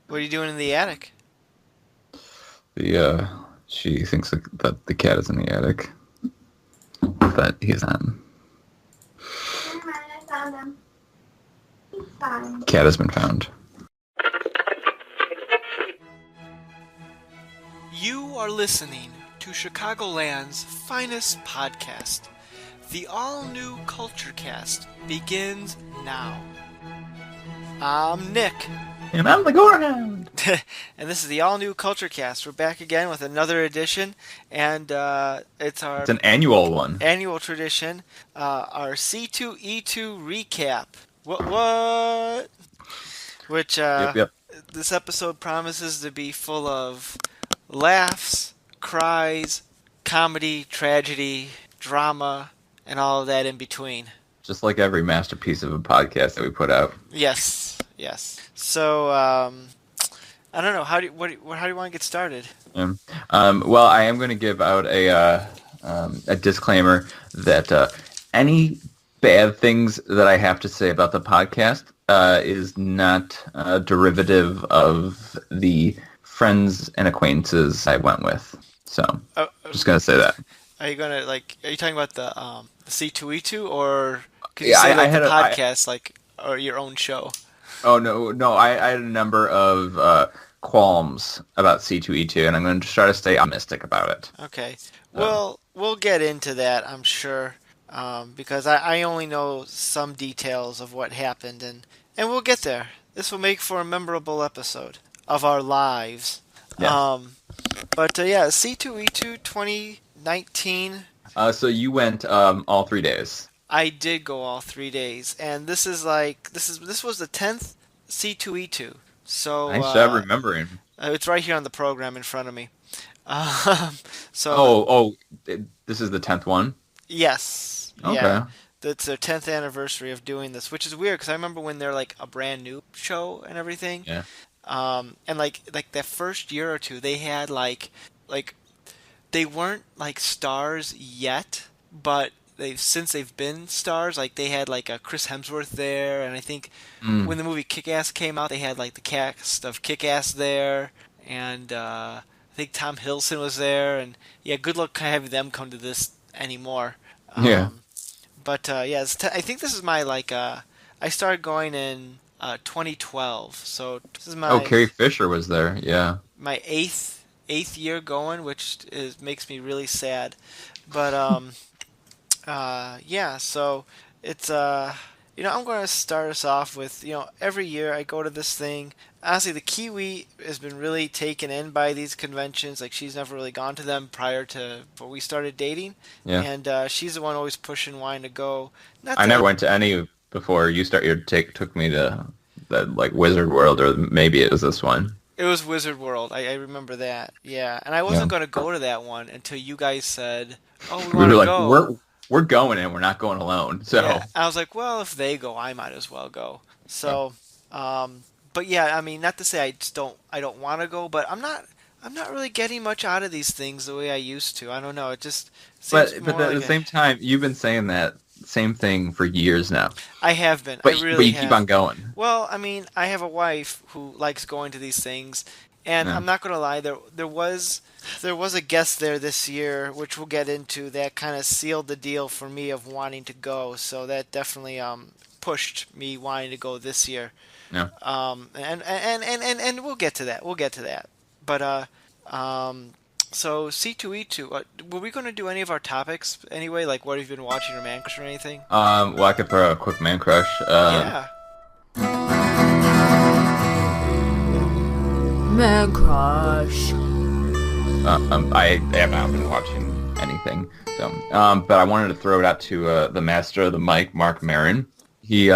What are you doing in the attic? The she thinks that the cat is in the attic, but he's not. Never mind, I found him. He's fine. Cat has been found. You are listening to Chicagoland's finest podcast. The all-new Culture Cast begins now. I'm Nick. And I'm the Gorehound. And this is the all-new Culture Cast. We're back again with another edition, and it's It's an annual one. annual tradition, our C2E2 recap. What? Which Yep. this episode promises to be full of laughs, cries, comedy, tragedy, drama, and all of that in between. Just like every masterpiece of a podcast that we put out. Yes. So I don't know. How do you want to get started? Well, I am going to give out a disclaimer that any bad things that I have to say about the podcast is not derivative of the friends and acquaintances I went with. So, just going to say that. Are you gonna Are you talking about the C2E2 or could you Yeah, say I had the a, I, podcast or your own show? Oh no! I had a number of qualms about C2E2, and I'm going to try to stay optimistic about it. Okay. Well, we'll get into that, I'm sure, because I only know some details of what happened, and we'll get there. This will make for a memorable episode of our lives. Yes. But yeah, C2E2 2019. So you went all 3 days. I did go all 3 days, and this was the 10th C2E2. So Nice job remembering. it's right here on the program in front of me. Um, so This is the 10th one. yes, Okay. yeah, that's their 10th anniversary of doing this, which is weird because I remember when they're like a brand new show and everything. Yeah. And like that first year or two, they had like they weren't like stars yet, but they've been stars. Like they had like a Chris Hemsworth there, and I think Mm. when the movie Kick-Ass came out, they had like the cast of Kick-Ass there, and I think Tom Hiddleston was there, and yeah, good luck having them come to this anymore. Yeah. But yeah, I think this is my I started going in 2012, so this is Oh, my Carrie Fisher was there. Yeah. my eighth year going, which makes me really sad. But yeah, so it's I'm going to start us off with every year I go to this thing. Honestly, the Kiwi has been really taken in by these conventions. Like she's never really gone to them prior to before we started dating, Yeah. and she's the one always pushing wine to go. Not I that never went to any before took me to the like Wizard World, or maybe it was this one. it was Wizard World. I remember that. Yeah, and I Yeah. wasn't going to go to that one until you guys said, "Oh, we We want were to like, go." we're going, and we're not going alone. So. Yeah, I was like, well, if they go, I might as well go. So, but yeah, I mean, not to say I don't want to go, but I'm not really getting much out of these things the way I used to. I don't know. It just seems But more at like the same time, you've been saying that same thing for years now. I have been. I But really you keep have. on going. Well, I mean, I have a wife who likes going to these things, and Yeah. I'm not gonna lie. There was a guest there this year, which we'll get into. That kind of sealed the deal for me of wanting to go. So that definitely pushed me wanting to go this year. Yeah. And we'll get to that. We'll get to that. But so C2E2. Were we going to do any of our topics anyway? Like what have you been watching or man crush or anything? Well, I could throw a quick man crush. Yeah. Man crush. I have not been watching anything. So, but I wanted to throw it out to the master of the mic, Mark Maron. He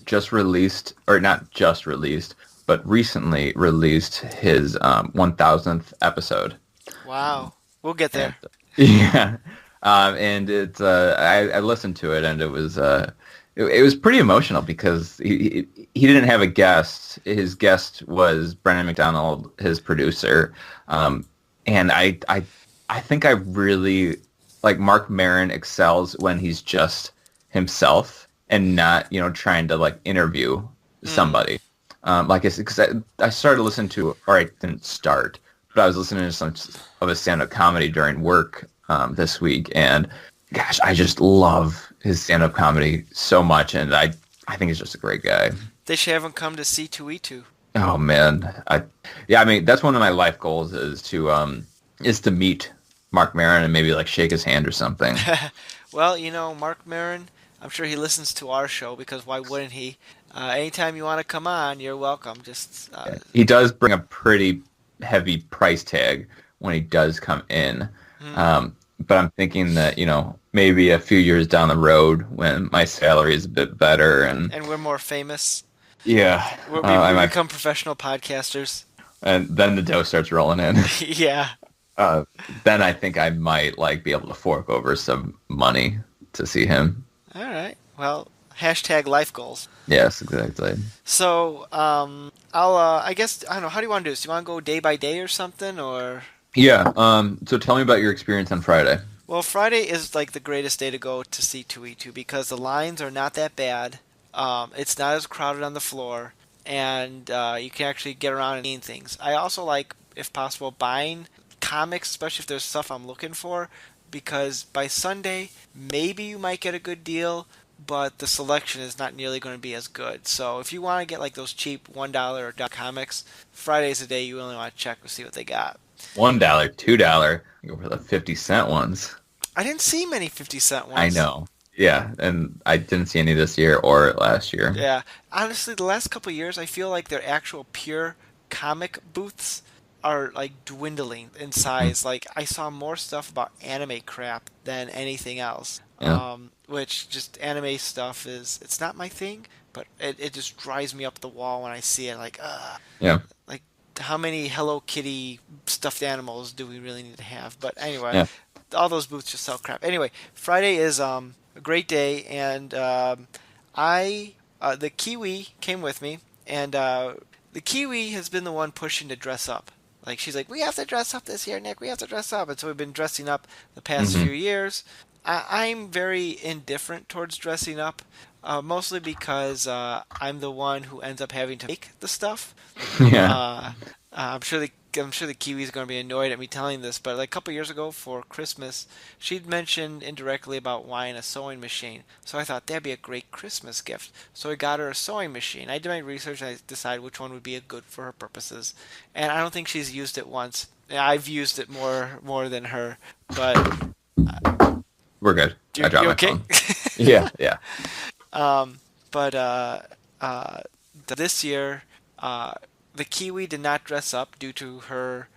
just released, or not just released, but recently released his 1000th episode. Wow. We'll get there. Yeah. And it's I listened to it, and it was pretty emotional because he didn't have a guest. His guest was Brennan McDonald, his producer. And I think I really like Mark Maron excels when he's just himself and not, trying to like interview somebody. Like I said, because I started listening to, or I didn't start, but I was listening to some of his stand-up comedy during work this week, and gosh, I just love his stand-up comedy so much, and I think he's just a great guy. They should have him come to C2E2. Oh man, yeah, I mean that's one of my life goals is to meet Mark Maron and maybe like shake his hand or something. Well, Mark Maron, I'm sure he listens to our show because why wouldn't he? Anytime you want to come on, you're welcome. Just Yeah. He does bring a pretty heavy price tag when he does come in. hmm. But I'm thinking that, maybe a few years down the road when my salary is a bit better and And we're more famous. yeah, We I might, become professional podcasters. and then the dough starts rolling in. Yeah. Then I think I might like be able to fork over some money to see him. All right. Well, hashtag life goals. Yes, exactly. So, I guess, I don't know, how do you want to do this? Do you want to go day by day or something, or? Yeah. So tell me about your experience on Friday. Well, Friday is like the greatest day to go to C2E2 because the lines are not that bad. It's not as crowded on the floor, and you can actually get around and see things. I also like, if possible, buying comics, especially if there's stuff I'm looking for, because by Sunday, maybe you might get a good deal, but the selection is not nearly going to be as good. So if you want to get like those cheap $1 or $2 comics, Friday's the day you only want to check to see what they got. $1, $2, go for the 50-cent ones. I didn't see many 50-cent I ones. know. Yeah, and I didn't see any this year or last year. Yeah, honestly, the last couple of years, I feel like their actual pure comic booths are like dwindling in Mm, size. Like I saw more stuff about anime crap than anything else. yeah, Which just anime stuff it's not my thing, but it just drives me up the wall when I see it. yeah, Like how many Hello Kitty stuffed animals do we really need to have? But anyway, yeah. all those booths just sell crap. Anyway, Friday is a great day, and I the Kiwi came with me, and the Kiwi has been the one pushing to dress up. Like she's like, we have to dress up this year, Nick. We have to dress up, and so we've been dressing up the past Hmm. few years. I'm very indifferent towards dressing up, mostly because I'm the one who ends up having to make the stuff. Yeah. Uh, I'm sure the Kiwi's going to be annoyed at me telling this, but like a couple years ago for Christmas, she'd mentioned indirectly about wanting a sewing machine. So I thought that'd be a great Christmas gift. So I got her a sewing machine. I did my research and I decided which one would be a good for her purposes. And I don't think she's used it once. I've used it more than her, but We're good. I dropped you my okay? phone. Yeah, yeah. Um, but uh, this year, uh, the Kiwi did not dress up due to her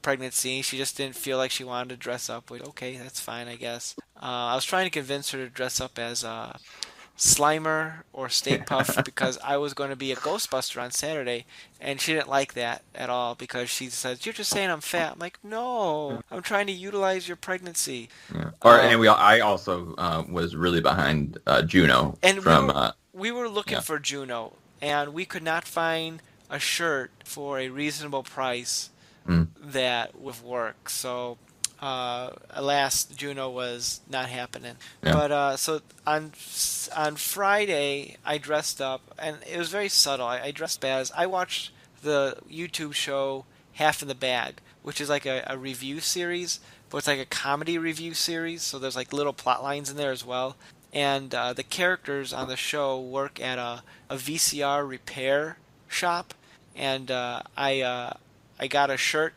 pregnancy. She just didn't feel like she wanted to dress up. Which, okay, that's fine, I guess. I was trying to convince her to dress up as Slimer or Stay Puft because I was going to be a Ghostbuster on Saturday, and she didn't like that at all because she says, "You're just saying I'm fat." I'm like, "No, I'm trying to utilize your pregnancy." Yeah. Um, I also was really behind Juno And from we were looking yeah. for Juno, and we could not find a shirt for a reasonable price Mm, that would work. So, alas, Juno was not happening. yeah. But so on Friday, I dressed up, and it was very subtle. I dressed as I watched the YouTube show Half in the Bag, which is like a review series, but it's like a comedy review series. So there's like little plot lines in there as well. And the characters on the show work at a VCR repair shop, and I got a shirt,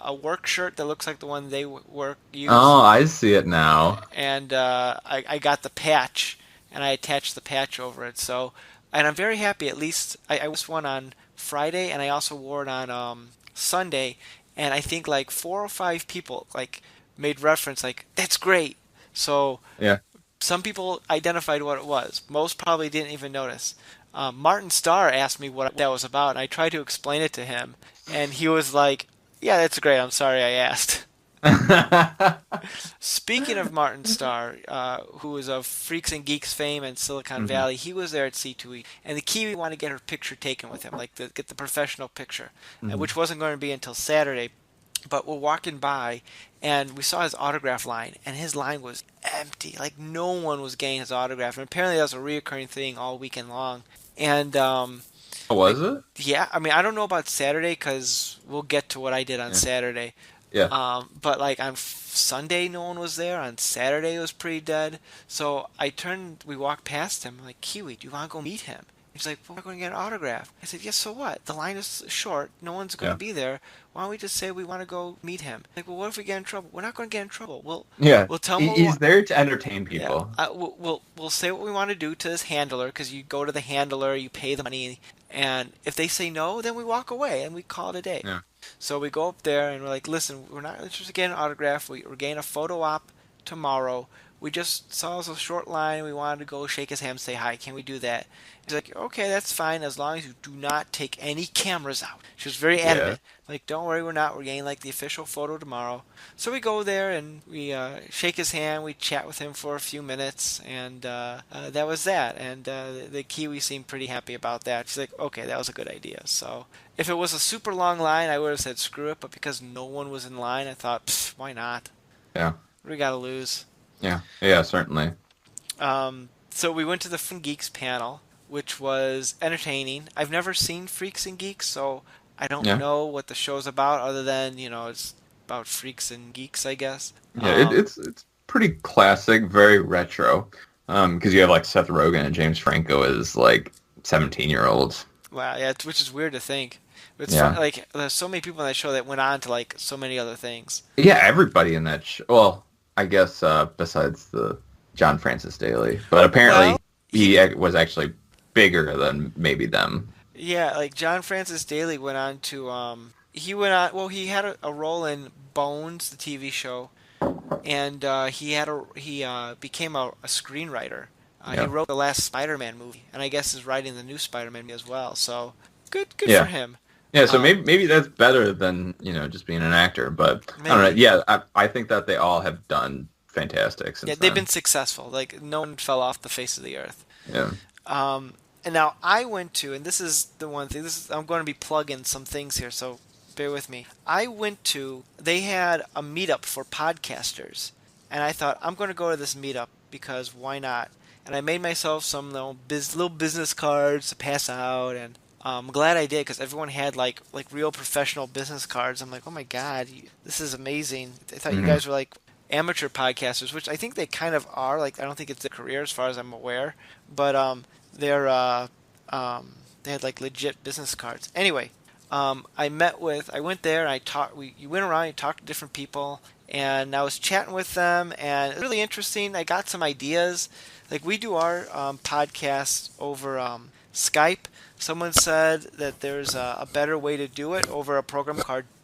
a work shirt that looks like the one they work use, Oh, I see it now. and I got the patch, and I attached the patch over it. So, and I'm very happy. At least I wore one on Friday, and I also wore it on Sunday, and I think like 4 or 5 people like made reference like that's great. So Yeah. some people identified what it was. Most probably didn't even notice. Martin Starr asked me what that was about, and I tried to explain it to him, and he was like, "Yeah, that's great. I'm sorry I asked." Speaking of Martin Starr, who is of Freaks and Geeks fame and Silicon Hmm. Valley, he was there at C2E, and the Kiwi wanted to get her picture taken with him, like get the professional picture, Hmm. which wasn't going to be until Saturday. But we're walking by, and we saw his autograph line, and his line was empty. Like no one was getting his autograph, and apparently that was a reoccurring thing all weekend long. And Oh, Like, was it? yeah, I mean, I don't know about Saturday because we'll get to what I did on Yeah. Saturday. Yeah. But like on Sunday, no one was there. On Saturday, it was pretty dead. So we walked past him. I'm like, Kiwi, do you want to go meet him? He's like, well, we're going to get an autograph. I said, yes, so what? The line is short. No one's going to Yeah. be there. Why don't we just say we want to go meet him? Like, well, what if we get in trouble? We're not going to get in trouble. Yeah. We'll tell him what we He's want. there to entertain Yeah, people. we'll say what we want to do to this handler because you go to the handler, you pay the money, and if they say no, then we walk away and we call it a day. Yeah. So we go up there and we're like, listen, we're not interested in getting an autograph. We're getting a photo op tomorrow. We just saw a short line. We wanted to go shake his hand, say hi. Can we do that? He's like, okay, that's fine as long as you do not take any cameras out. She was very Yeah. adamant. Like, don't worry, we're not. We're getting like the official photo tomorrow. So we go there and we shake his hand. We chat with him for a few minutes, and that was that. And the Kiwi seemed pretty happy about that. She's like, okay, that was a good idea. So if it was a super long line, I would have said screw it. But because no one was in line, I thought, why not? Yeah. What do we got to lose? Yeah. Yeah. Certainly. So we went to the Freaks and Geeks panel, which was entertaining. I've never seen Freaks and Geeks, so I don't Yeah. know what the show's about other than, it's about freaks and geeks, I guess. Yeah. It's pretty classic, very retro. Because you have like Seth Rogen and James Franco as like 17-year-olds. Wow, yeah, which is weird to think. But it's fun, Yeah. like there's so many people in that show that went on to like so many other things. Yeah. Everybody in that show. Well, I guess besides the John Francis Daly, but Well, apparently he was actually bigger than maybe them. yeah, like John Francis Daly went on to he went on well he had a role in Bones, the TV show, and he became a screenwriter. He Yeah. wrote the last Spider-Man movie, and I guess is writing the new Spider-Man movie as well. So good for Yeah. him. Yeah, so Um, maybe that's better than, just being an actor. But I don't know. maybe. Yeah, I think that they all have done fantastic Yeah, since they've been then. successful. Like no one fell off the face of the earth. Yeah. Um, and now I went to, and this is the one thing. I'm going to be plugging some things here, so bear with me. They had a meetup for podcasters, and I thought I'm going to go to this meetup because why not? And I made myself some little business cards to pass out, and I'm glad I did because everyone had like real professional business cards. I'm like, oh my god, this is amazing. I thought you Hmm. guys were like amateur podcasters, which I think they kind of are. Like, I don't think it's a career as far as I'm aware, but they're they had like legit business cards. Anyway, I went there and I talked. You went around, you talked to different people, and I was chatting with them, and it was really interesting. I got some ideas. Like we do our podcast over Skype. Someone said that there's a better way to do it over a program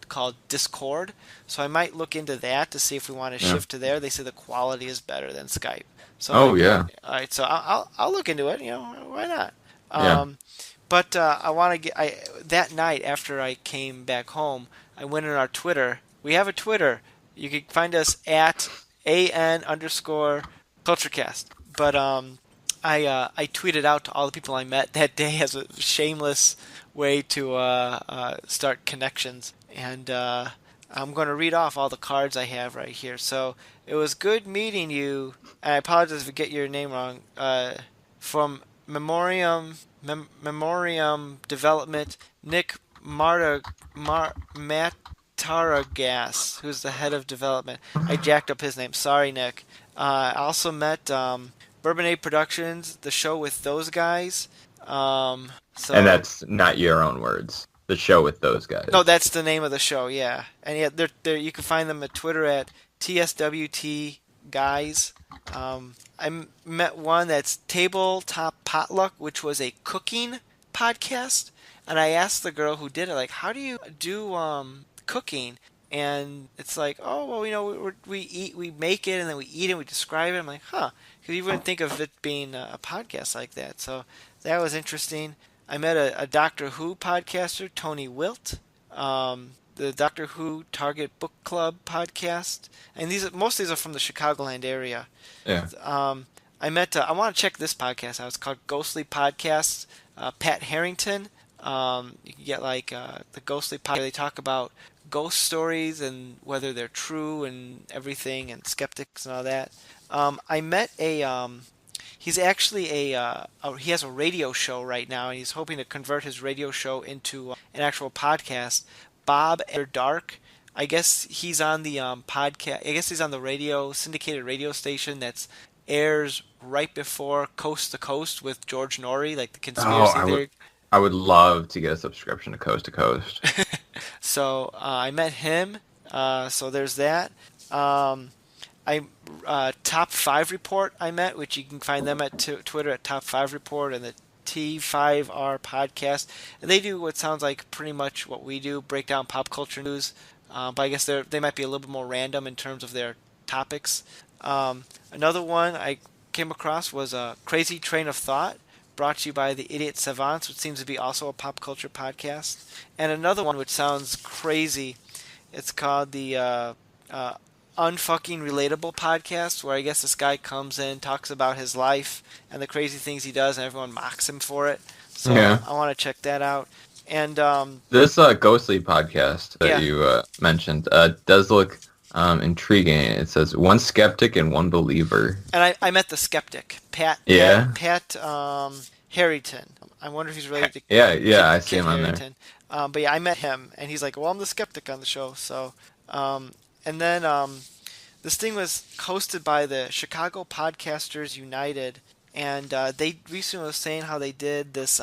called Discord. So I might look into that to see if we want to Yeah. shift to there. They say the quality is better than Skype. So I'm Oh, like, yeah. all right, so I'll look into it. Why not? Yeah. But I want to get. That night after I came back home, I went on our Twitter. We have a Twitter. You can find us at an_culturecast. But I tweeted out to all the people I met that day as a shameless way to start connections, and I'm going to read off all the cards I have right here. So it was good meeting you. And I apologize if I get your name wrong. From Memoriam Development, Nick Mataragas, who's the head of development. I jacked up his name. Sorry, Nick. I also met Bourbonade Productions, the show with those guys. And So that's not your own words. The show with those guys. no, that's the name of the show. Yeah, and yeah, they're you can find them at Twitter at TSWT guys. Met one that's Tabletop Potluck, which was a cooking podcast, and I asked the girl who did it, like, how do you do cooking? And it's like, oh well, we make it and then we eat it, and we describe it. I'm like, huh, because you wouldn't think of it being a podcast like that. So that was interesting. I met a Doctor Who podcaster, Tony Wilt. The Doctor Who Target Book Club podcast, and most of these are from the Chicagoland area. Yeah. I met. I want to check this podcast out. It's called Ghostly Podcasts. Pat Harrington. You can get like the Ghostly podcast. They talk about ghost stories and whether they're true and everything, and skeptics and all that. I met a He's actually he has a radio show right now, and he's hoping to convert his radio show into an actual podcast. Bob After Dark. I guess he's on the podcast. I guess he's on the radio syndicated radio station that's airs right before Coast to Coast with George Norrie, like the Oh, conspiracy theory. I would love to get a subscription to Coast to Coast. So I met him. So there's that. Um, I Top Five Report I met, which you can find them at Twitter at Top Five Report and the T5R podcast, and they do what sounds like pretty much what we do, break down pop culture news. But I guess they might be a little bit more random in terms of their topics. Another one I came across was a Crazy Train of Thought, brought to you by the Idiot Savants, which seems to be also a pop culture podcast. And another one which sounds crazy. It's called the Unfucking Relatable podcast, where I guess this guy comes in, talks about his life and the crazy things he does, and everyone mocks him for it. So Yeah. I want to check that out. And This ghostly podcast that Yeah. you mentioned does look intriguing. It says one skeptic and one believer. and I met the skeptic, Pat. Yeah? Pat Harrington. I wonder if he's related to Yeah, Kit, I see Kit him on there. Harrington. But yeah, I met him, and he's like, "Well, I'm the skeptic on the show." So, and then this thing was hosted by the Chicago Podcasters United, and they recently was saying how they did this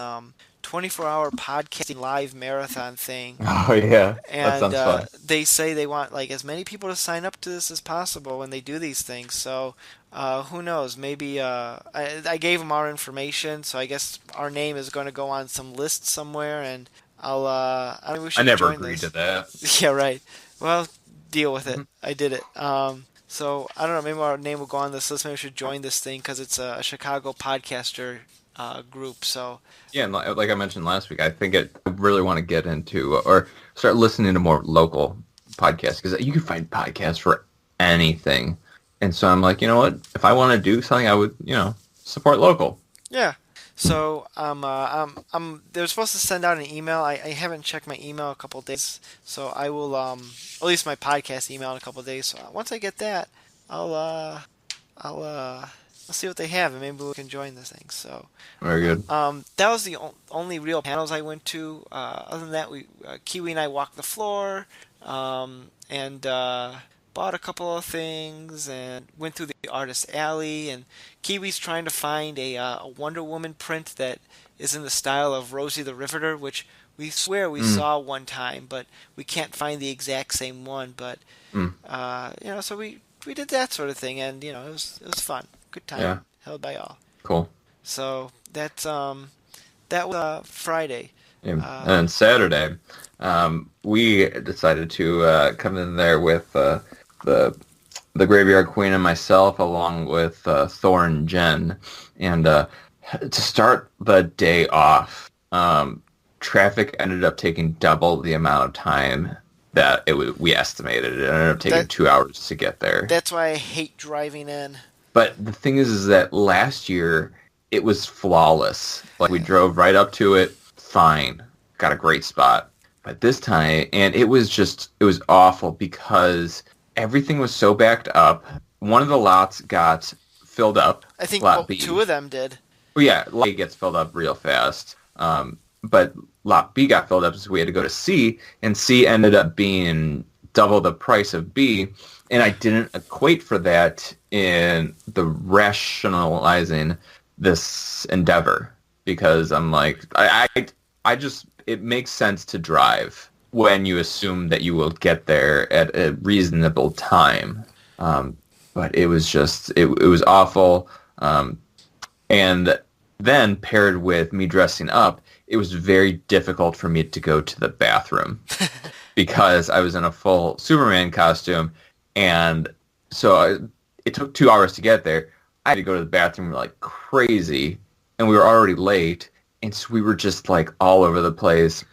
24-hour podcasting live marathon thing. Oh yeah, that And sounds fun. they say they want like as many people to sign up to this as possible when they do these things. So who knows? Maybe I gave them our information, so I guess our name is going to go on some list somewhere, and I mean, we I should never join agreed this. to that. Yeah, right. Well, deal with it. I did it. So I don't know. Maybe our name will go on this list. Maybe we should join this thing because it's a Chicago podcaster group. So Yeah, and like I mentioned last week, I think I really want to get into or start listening to more local podcasts because you can find podcasts for anything. And so I'm like, you know what? If I want to do something, I would, support local. yeah. So they're supposed to send out an email. I haven't checked my email in a couple of days, so I will at least my podcast email in a couple of days. So once I get that, I'll see what they have, and maybe we can join this thing. So Very good. that was the only real panels I went to. Other than that, we Kiwi and I walked the floor, and bought a couple of things, and went through the artist alley. And Kiwi's trying to find a Wonder Woman print that is in the style of Rosie the Riveter, which we swear we saw one time, but we can't find the exact same one. But so we did that sort of thing, and it was fun, good time, Yeah. held by all. Cool. So that was Friday. Yeah. And Saturday, we decided to come in there with the Graveyard Queen and myself, along with Thor and Jen, and to start the day off, traffic ended up taking double the amount of time that we estimated. It ended up taking 2 hours to get there. That's why I hate driving in. But the thing is that last year it was flawless. Like we drove right up to it, fine, got a great spot. But this time, and it was awful because everything was so backed up. One of the lots got filled up. I think Lot B. two of them did. Well, yeah, Lot A gets filled up real fast. But Lot B got filled up, so we had to go to C, and C ended up being double the price of B. And I didn't equate for that in the rationalizing this endeavor because I'm like, I just, it makes sense to drive when you assume that you will get there at a reasonable time. But it was just, it was awful. And then paired with me dressing up, it was very difficult for me to go to the bathroom because I was in a full Superman costume. And so it took 2 hours to get there. I had to go to the bathroom like crazy, and we were already late. And so we were just like all over the place.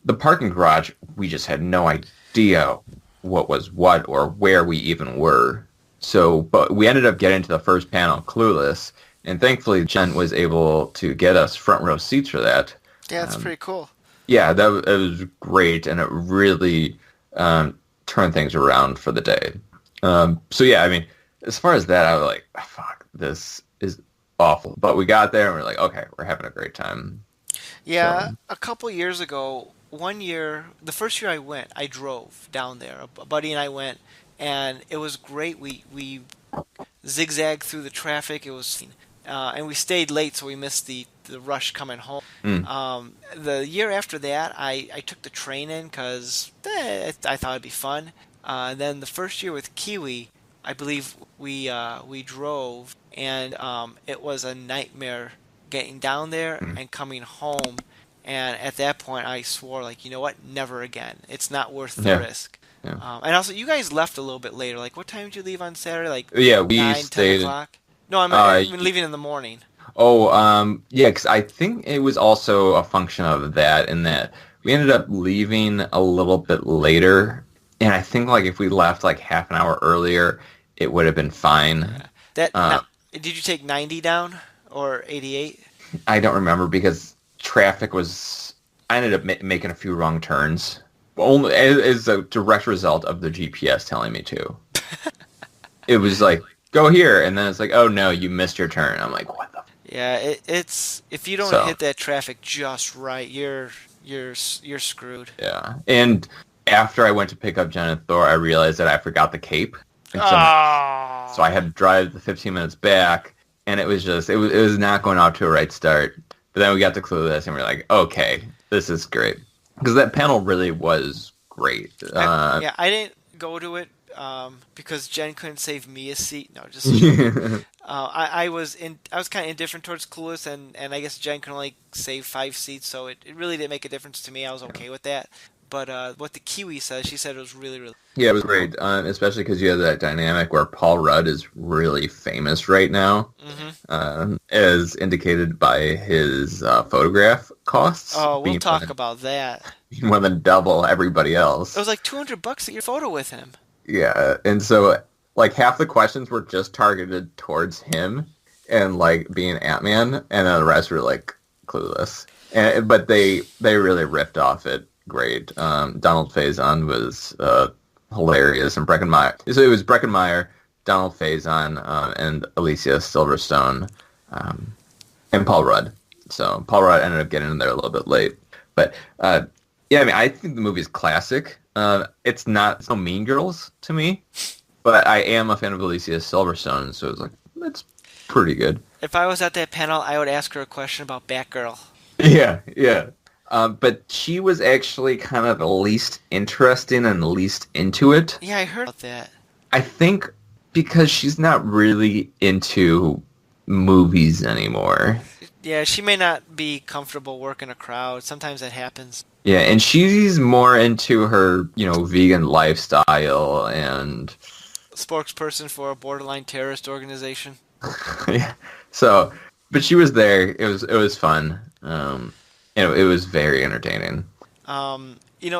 The parking garage, we just had no idea what was what or where we even were. So, but we ended up getting to the first panel clueless. And thankfully, Jen was able to get us front row seats for that. Yeah, it's pretty cool. Yeah, it was great, and it really turned things around for the day. So yeah, I mean, as far as that, I was like, fuck, this is awful. But we got there and we're like, okay, we're having a great time. Yeah, So, a couple years ago, one year, the first year I went, I drove down there. A buddy and I went, and it was great. We zigzagged through the traffic. It was, and we stayed late, so we missed the rush coming home. mm, The year after that, I took the train in because I thought it'd be fun. Then the first year with Kiwi, I believe we drove, and it was a nightmare getting down there mm, and coming home. And at that point, I swore, like, you know what? Never again. It's not worth the yeah, risk. yeah. And also, you guys left a little bit later. Like, what time did you leave on Saturday? Like Yeah, we 9, 10 stayed. o'clock? No, Uh, I'm leaving in the morning. oh, yeah, because I think it was also a function of that, in that we ended up leaving a little bit later, and I think like if we left like half an hour earlier, it would have been fine. Yeah. That Uh, now, did you take 90 down or 88? I don't remember because traffic was. I ended up making a few wrong turns, only as a direct result of the GPS telling me to. It was like go here, and then it's like, oh no, you missed your turn. I'm like, what the? Yeah, it's if you don't So hit that traffic just right, you're screwed. yeah, and after I went to pick up Jen and Thor, I realized that I forgot the cape, and so I Oh. had to drive the 15 minutes back, and it was not going off to a right start. But then we got to Clueless, and we are like, okay, this is great because that panel really was great. Yeah, I didn't go to it because Jen couldn't save me a seat. No, just joking. I was kind of indifferent towards Clueless, and I guess Jen can only save 5 seats, so it really didn't make a difference to me. I was okay with that. But what the Kiwi says, she said it was really, really. Yeah, it was great, especially because you have that dynamic where Paul Rudd is really famous right now, Hmm. as indicated by his photograph costs Oh, we'll being talk about that. more than double everybody else. It was like $200 to get a photo with him. Yeah, and so like half the questions were just targeted towards him and like being Ant-Man, and then the rest were like clueless. But they really ripped off it great. Donald Faison was hilarious, and Breckenmeyer. So it was Breckenmeyer, Donald Faison, and Alicia Silverstone, um, and Paul Rudd. So Paul Rudd ended up getting in there a little bit late, but yeah, I mean, I think the movie is classic. It's no Mean Girls to me, but I am a fan of Alicia Silverstone, so it's like it's pretty good. If I was at that panel, I would ask her a question about Batgirl. Yeah, yeah. But she was actually kind of the least interesting and the least into it. Yeah, I heard about that. I think because she's not really into movies anymore. Yeah, she may not be comfortable working a crowd. Sometimes that happens. Yeah, and she's more into her, vegan lifestyle and Spokesperson for a borderline terrorist organization. yeah. So, but she was there. It was fun. It was very entertaining.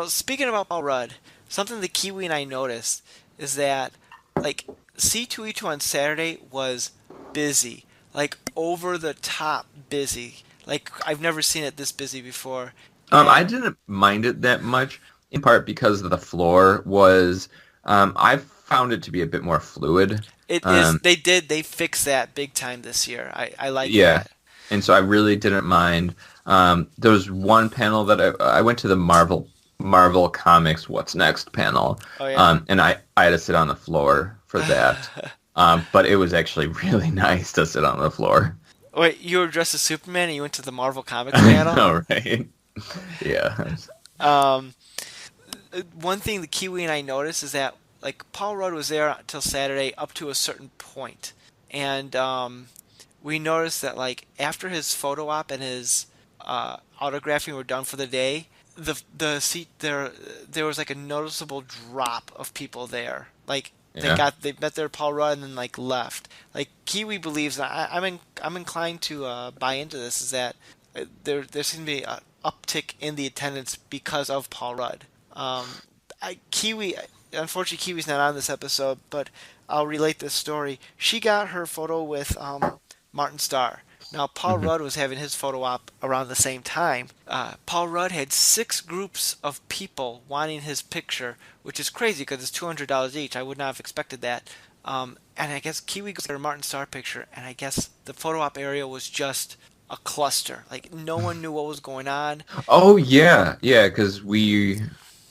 Speaking about Paul Rudd, something the Kiwi and I noticed is that, like, C2E2 on Saturday was busy. Like, over the top busy. Like, I've never seen it this busy before. I And didn't mind it that much, in part because the floor was. I found it to be a bit more fluid. it is, Um, they fixed that big time this year. I like yeah, that. and so I really didn't mind. There was one panel that I went to the Marvel Comics What's Next panel, Oh, yeah. and I had to sit on the floor for that. But it was actually really nice to sit on the floor. Wait, you were dressed as Superman and you went to the Marvel Comics I panel? know, right? Yeah. Um, One thing the Kiwi and I noticed is that, like, Paul Rudd was there until Saturday up to a certain point, and we noticed that, like, after his photo op and his autographing were done for the day, the seat there was like a noticeable drop of people there. Like, Yeah. they met their Paul Rudd and then, like, left. Like, Kiwi believes, and I'm inclined to buy into this, is that there seems to be an uptick in the attendance because of Paul Rudd. Um, Kiwi, unfortunately, Kiwi's not on this episode, but I'll relate this story. She got her photo with Martin Starr. Now, Paul Mhm. Rudd was having his photo op around the same time. Paul Rudd had 6 groups of people wanting his picture, which is crazy because it's $200 each. I would not have expected that. And I guess Kiwi goes to her Martin Starr picture, and I guess the photo op area was just a cluster. Like no one knew what was going on. Oh yeah, yeah, because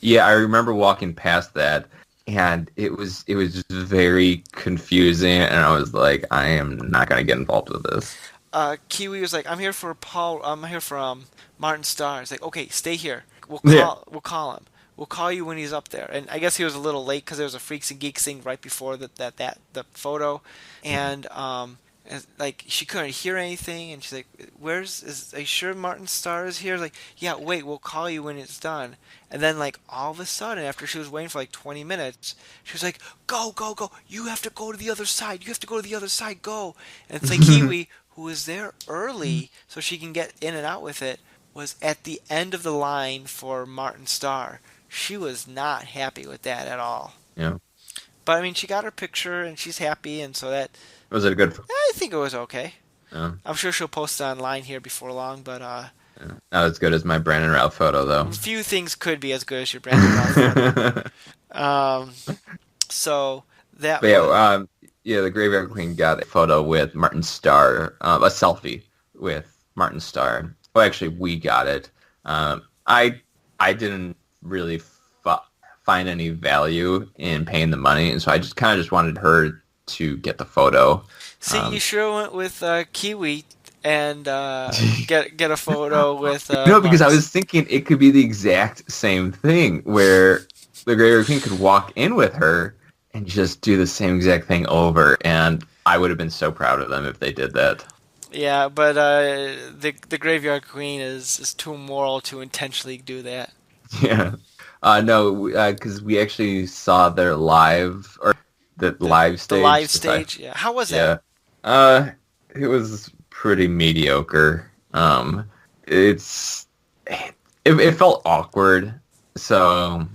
yeah, I remember walking past that, and it was just very confusing, and I was like, I am not gonna get involved with this. Kiwi was like, "I'm here for Paul. I'm here for Martin Starr." It's like, "Okay, stay here. We'll Yeah. call. We'll call him. We'll call you when he's up there." And I guess he was a little late because there was a Freaks and Geeks thing right before the photo, and like she couldn't hear anything, and she's like, Are you sure Martin Starr is here?" Like, "Yeah, wait, we'll call you when it's done." And then like all of a sudden, after she was waiting for like 20 minutes, she was like, "Go, go, go! You have to go to the other side. You have to go to the other side. Go!" And it's like Kiwi, who was there early so she can get in and out with it, was at the end of the line for Martin Starr. She was not happy with that at all. Yeah. But I mean, she got her picture and she's happy, and so that Was it a good? I think it was okay. Yeah. I'm sure she'll post it online here before long, but Yeah. Not as good as my Brandon Routh photo though. few things could be as good as your Brandon Routh photo. Um, so that But yeah, was yeah, the Graveyard Queen got a photo with Martin Starr, a selfie with Martin Starr. Well, actually, we got it. I didn't really find any value in paying the money, and so I just kind of just wanted her to get the photo. see, you sure went with Kiwi and get a photo with No, because I Martin. was thinking it could be the exact same thing where the Graveyard Queen could walk in with her and just do the same exact thing over, and I would have been so proud of them if they did that. Yeah, but the Graveyard Queen is too moral to intentionally do that. Yeah. No, because we actually saw their live or the The live the stage. live stage, yeah. How was that? Yeah. It was pretty mediocre. It's it felt awkward. So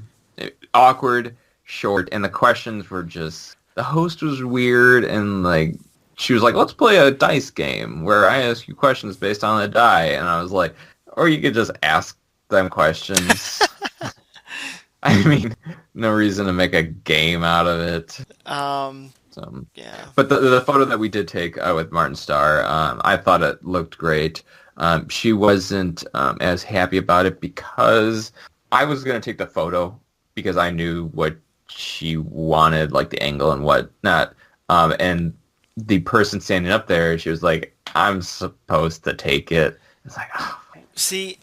awkward, short, and the questions were just the host was weird and like she was like, "Let's play a dice game where I ask you questions based on the die," and I was like, "Or you could just ask them questions." I mean, no reason to make a game out of it. Um, So, yeah. but the photo that we did take with Martin Starr, I thought it looked great. She wasn't as happy about it because I was going to take the photo because I knew what she wanted, like the angle and whatnot. And the person standing up there, she was like, "I'm supposed to take it." It's like, oh. See,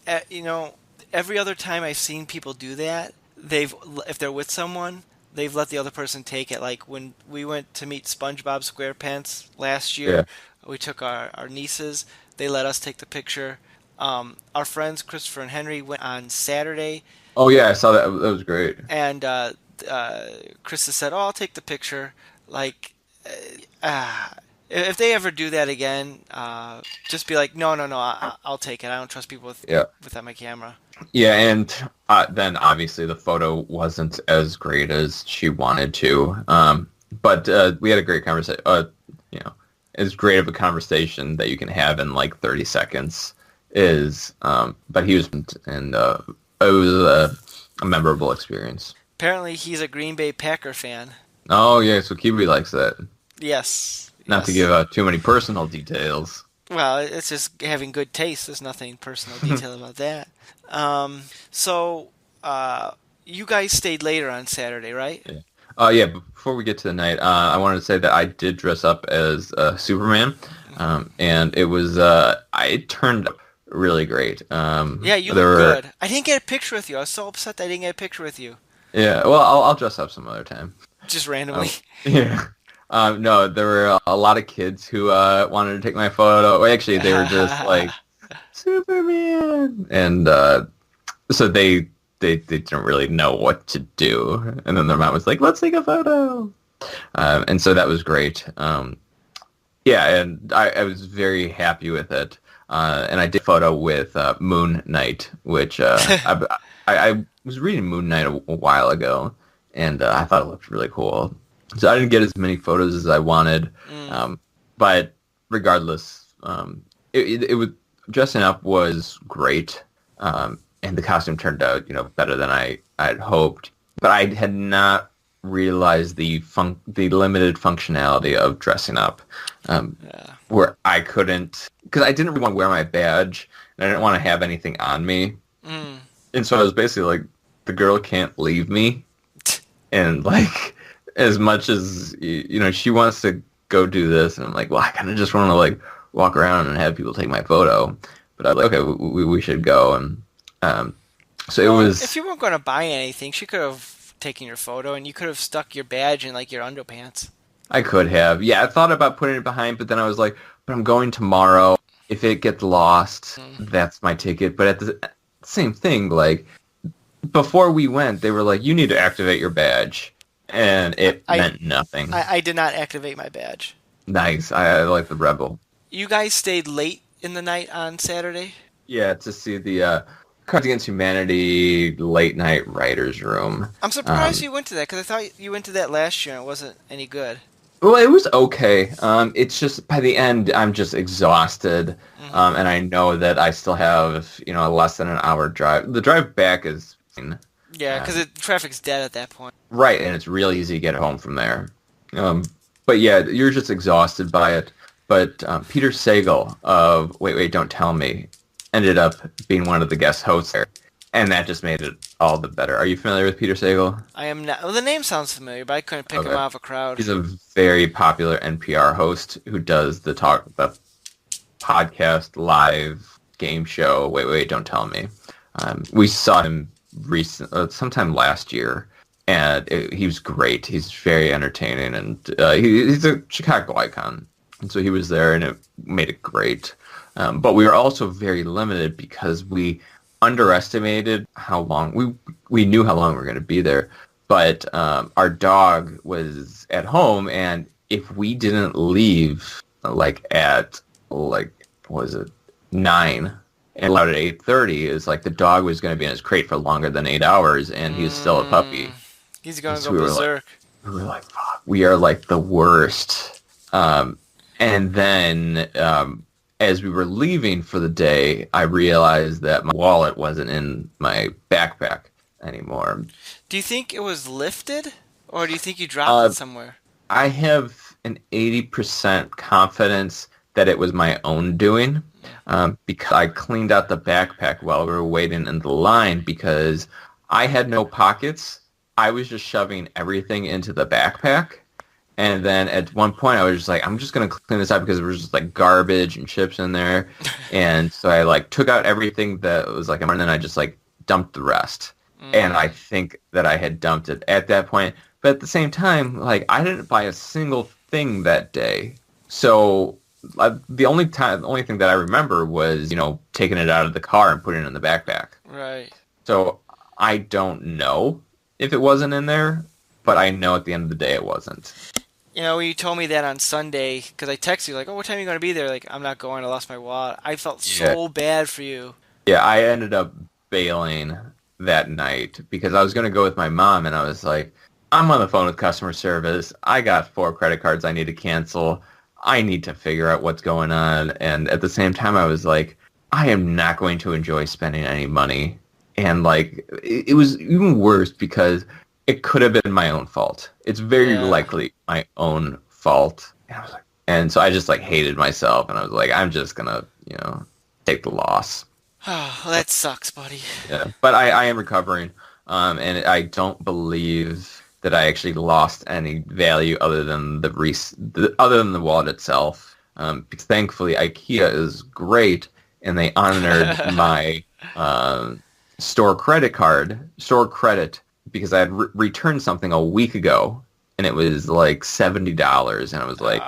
every other time I've seen people do that, if they're with someone, they've let the other person take it. Like when we went to meet SpongeBob SquarePants last Yeah. year, we took our nieces. They let us take the picture. Our friends Christopher and Henry went on Saturday, Oh yeah, I saw that. That was great. and Krista said, "Oh, I'll take the picture." Like, uh, if they ever do that again, just be like, "No, no, no, I'll take it. I don't trust people Yeah. without my camera." Yeah, and then obviously the photo wasn't as great as she wanted to. But we had a great conversation. As great of a conversation that you can have in like 30 seconds is. But he was, and it was a memorable experience. Apparently, he's a Green Bay Packer fan. Oh yeah, so Kiwi likes that. Yes. Not to Yes. give out too many personal details. Well, it's just having good taste. There's nothing personal detail about that. So, you guys stayed later on Saturday, right? Yeah. Yeah. Before we get to the night, I wanted to say that I did dress up as Superman, and it turned out really great. Yeah, you there look were, good. I didn't get a picture with you. I was so upset that I didn't get a picture with you. Yeah. Well, I'll dress up some other time. Just randomly. Yeah. No, there were a lot of kids who wanted to take my photo. Well, actually, they were just like Superman, and so they didn't really know what to do. And then their mom was like, "Let's take a photo," and so that was great. Yeah, and I was very happy with it. And I did a photo with Moon Knight, which I was reading Moon Knight a while ago, and I thought it looked really cool. So I didn't get as many photos as I wanted, but regardless, it was dressing up was great, and the costume turned out better than I had hoped. But I had not realize the limited functionality of dressing up, Yeah. where I couldn't, because I didn't really want to wear my badge, and I didn't want to have anything on me, Mm. and so I was basically like, the girl can't leave me, and like, as much as she wants to go do this, and I'm like, well, I kind of just want to like walk around and have people take my photo, but I was like, okay, we should go, and so Well, it was. if you weren't going to buy anything, she could have taken your photo, and you could have stuck your badge in like your underpants. I could have. Yeah, I thought about putting it behind, but then I was like, but I'm going tomorrow. If it gets lost, that's my ticket. But at the same thing, like, before we went, they were like, you need to activate your badge. And it meant nothing. I did not activate my badge. Nice. I like the Rebel. You guys stayed late in the night on Saturday? Yeah, to see the Cards Against Humanity late night writers room. I'm surprised you went to that, because I thought you went to that last year and it wasn't any good. Well, it was okay. It's just by the end, I'm just exhausted, and I know that I still have less than an hour drive. The drive back is Yeah, because the traffic's dead at that point. right, and it's real easy to get home from there. But yeah, you're just exhausted by it. But Peter Sagal of Wait, Wait, Don't Tell Me ended up being one of the guest hosts there, and that just made it all the better. Are you familiar with Peter Sagal? I am not. Well, the name sounds familiar, but I couldn't pick him out of a crowd. He's a very popular NPR host who does the podcast live game show. Wait, Wait, Don't Tell Me. We saw him sometime last year, and he was great. He's very entertaining, and he's a Chicago icon. And so he was there, and it made it great. But we were also very limited because we underestimated how long we knew how long we were going to be there, but our dog was at home, and if we didn't leave at what was it, 9 and allowed at 8:30, is like the dog was going to be in his crate for longer than 8 hours, and he was still a puppy. He's going to So go berserk. We were like, fuck, we are like the worst. And then as we were leaving for the day, I realized that my wallet wasn't in my backpack anymore. Do you think it was lifted, or do you think you dropped it somewhere? I have an 80% confidence that it was my own doing, because I cleaned out the backpack while we were waiting in the line because I had no pockets. I was just shoving everything into the backpack. And then at one point I was just like, I'm just going to clean this up because there was just like garbage and chips in there. And so I like took out everything that was like, and then I just like dumped the rest. And I think that I had dumped it at that point. But at the same time, like, I didn't buy a single thing that day. So the only thing that I remember was, taking it out of the car and putting it in the backpack. Right. So I don't know if it wasn't in there, but I know at the end of the day it wasn't. When you told me that on Sunday, because I texted you, like, oh, what time are you going to be there? Like, I'm not going, I lost my wallet. I felt so bad for you. Yeah, I ended up bailing that night because I was going to go with my mom, and I was like, I'm on the phone with customer service. I got 4 credit cards I need to cancel. I need to figure out what's going on. And at the same time, I was like, I am not going to enjoy spending any money. And like, it was even worse because it could have been my own fault. It's very likely my own fault. And I was like, and so I just like hated myself, and I was like, I'm just gonna, take the loss. Oh, that sucks, buddy. Yeah, but I am recovering, and I don't believe that I actually lost any value other than the wallet itself. Because thankfully, IKEA is great, and they honored my store credit, because I had returned something a week ago, and it was like $70, and I was like,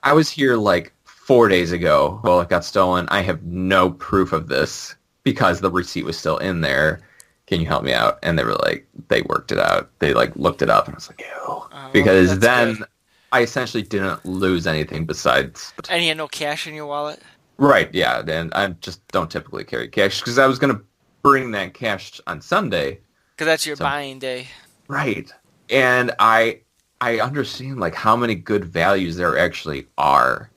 I was here like 4 days ago. Well, it got stolen. I have no proof of this because the receipt was still in there. Can you help me out? And they were like, they worked it out. They like looked it up, and I was like, ew. Because then good. I essentially didn't lose anything besides. And you had no cash in your wallet? Right, yeah. And I just don't typically carry cash because I was going to bring that cash on Sunday. Because that's your buying day. Right. And I understand like how many good values there actually are.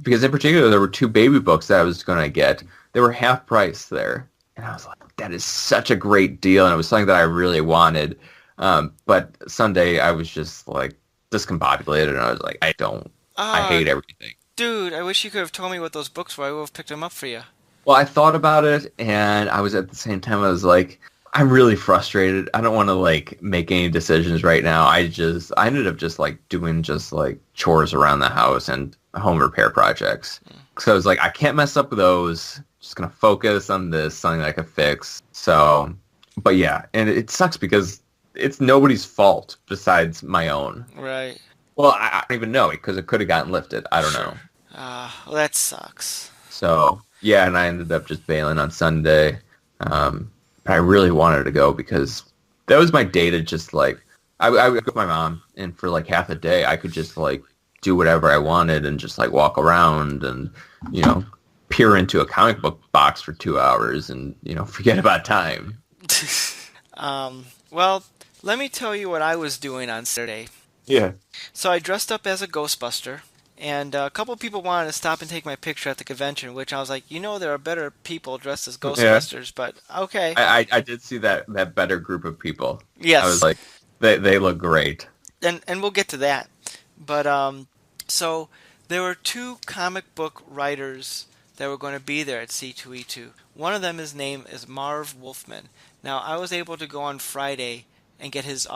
Because in particular, there were 2 baby books that I was going to get. They were half price there. And I was like, that is such a great deal. And it was something that I really wanted. But Sunday I was just like discombobulated, and I was like, I Ah, hate everything. dude, I wish you could have told me what those books were. I would have picked them up for you. Well, I thought about it, and I was at the same time, I was like, I'm really frustrated. I don't want to like make any decisions right now. I ended up just like doing just like chores around the house and home repair projects. So I was like, I can't mess up with those. Just gonna focus on this, something that I could fix. So, but yeah, and it sucks because it's nobody's fault besides my own. Right. Well, I don't even know because it could have gotten lifted. I don't know. Sure. Well, that sucks. So yeah, and I ended up just bailing on Sunday. But I really wanted to go because that was my day to just like I would go with my mom, and for like half a day I could just like do whatever I wanted and just like walk around and you know peer into a comic book box for 2 hours and forget about time. Well, let me tell you what I was doing on Saturday. Yeah. So I dressed up as a Ghostbuster, and a couple people wanted to stop and take my picture at the convention, which I was like, there are better people dressed as Yeah. Ghostbusters, but okay. I did see that better group of people. I was Yes, like, they look great. and we'll get to that. But so there were two comic book writers that were going to be there at C2E2. One of them, his name is Marv Wolfman. Now I was able to go on Friday and get his